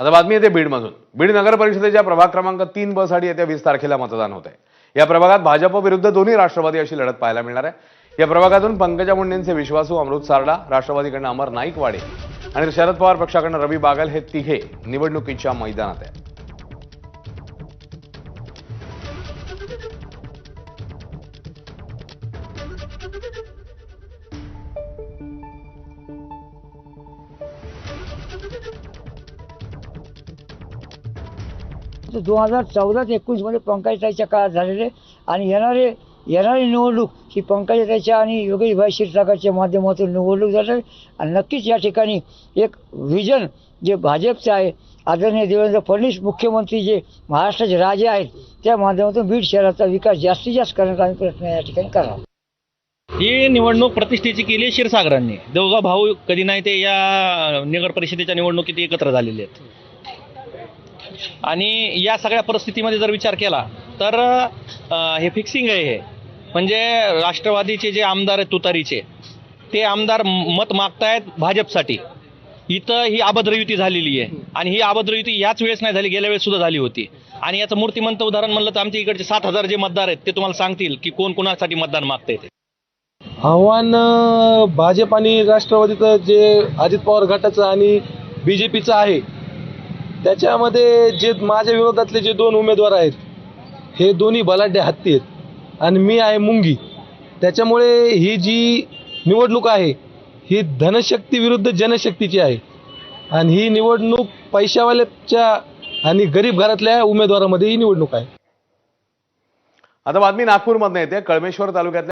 आता बातमी येते बीडमधून। बीड नगर परिषदेच्या प्रभाग क्रमांक 3 ब साठी येत्या 20 तारखेला मतदान होत आहे। या प्रभागात भाजप विरुद्ध दोन्ही राष्ट्रवादी अशी लढत पाहायला मिळणार आहे। या प्रभागातून पंकजा मुंडेंचे विश्वासू अमृत सारडा, राष्ट्रवादीकडून अमर नाईकवाडे आणि शरद पवार पक्षाकडून रवी बागल हे तिघे निवडणुकीच्या मैदानात आहेत। तर 2014 ते 19 मध्ये पंकजाताईच्या काळात झालेले आणि येणारी निवडणूक ही पंकजाताईच्या आणि योगेशभाई क्षीरसागरच्या माध्यमातून निवडणूक झाली आणि नक्कीच या ठिकाणी एक विजन जे भाजपचं आहे, आदरणीय देवेंद्र फडणवीस मुख्यमंत्री जे महाराष्ट्राचे राजे आहेत, त्या माध्यमातून बीड शहराचा विकास जास्तीत जास्त करण्याचा आम्ही प्रयत्न या ठिकाणी करावा। ही निवडणूक प्रतिष्ठेची केली क्षीरसागरांनी। दोघा भाऊ कधी नाही ते या नगर परिषदेच्या निवडणुकीत एकत्र झालेले आहेत आणि या सगळ्या परिस्थितीमध्ये जर विचार केला तर हे फिक्सिंग आहे। हे म्हणजे राष्ट्रवादीचे जे आमदार आहेत तुतारीचे, ते आमदार मत मागतायत भाजपसाठी। इथं ही अभद्र युती झालेली आहे आणि ही अभद्र युती याच वेळेस नाही झाली, गेल्या वेळेस सुद्धा झाली होती। आणि याचं मूर्तिमंत उदाहरण म्हणलं तर आमच्या इकडचे 7,000 जे मतदार आहेत ते तुम्हाला सांगतील की कोण कोणासाठी मतदान मागतंय ते। आव्हान भाजप आणि राष्ट्रवादीचं जे अजित पवार गटाचं आणि बीजेपीचं आहे, त्याच्यामध्ये जे माझ्या विरोधातले जे दोन उमेदवार आहेत हे दोन्ही बलाढ्य हत्ती आहेत आणि मी आहे मुंगी। त्याच्यामुळे ही जी निवडणूक आहे ही धनशक्ती विरुद्ध जनशक्तीची आहे आणि ही निवडणूक पैशावाल्याच्या आणि गरीब घरातल्या उमेदवारामध्ये ही निवडणूक आहे। आता बातमी नागपूरमधून येते। कळमेश्वर तालुक्यातल्या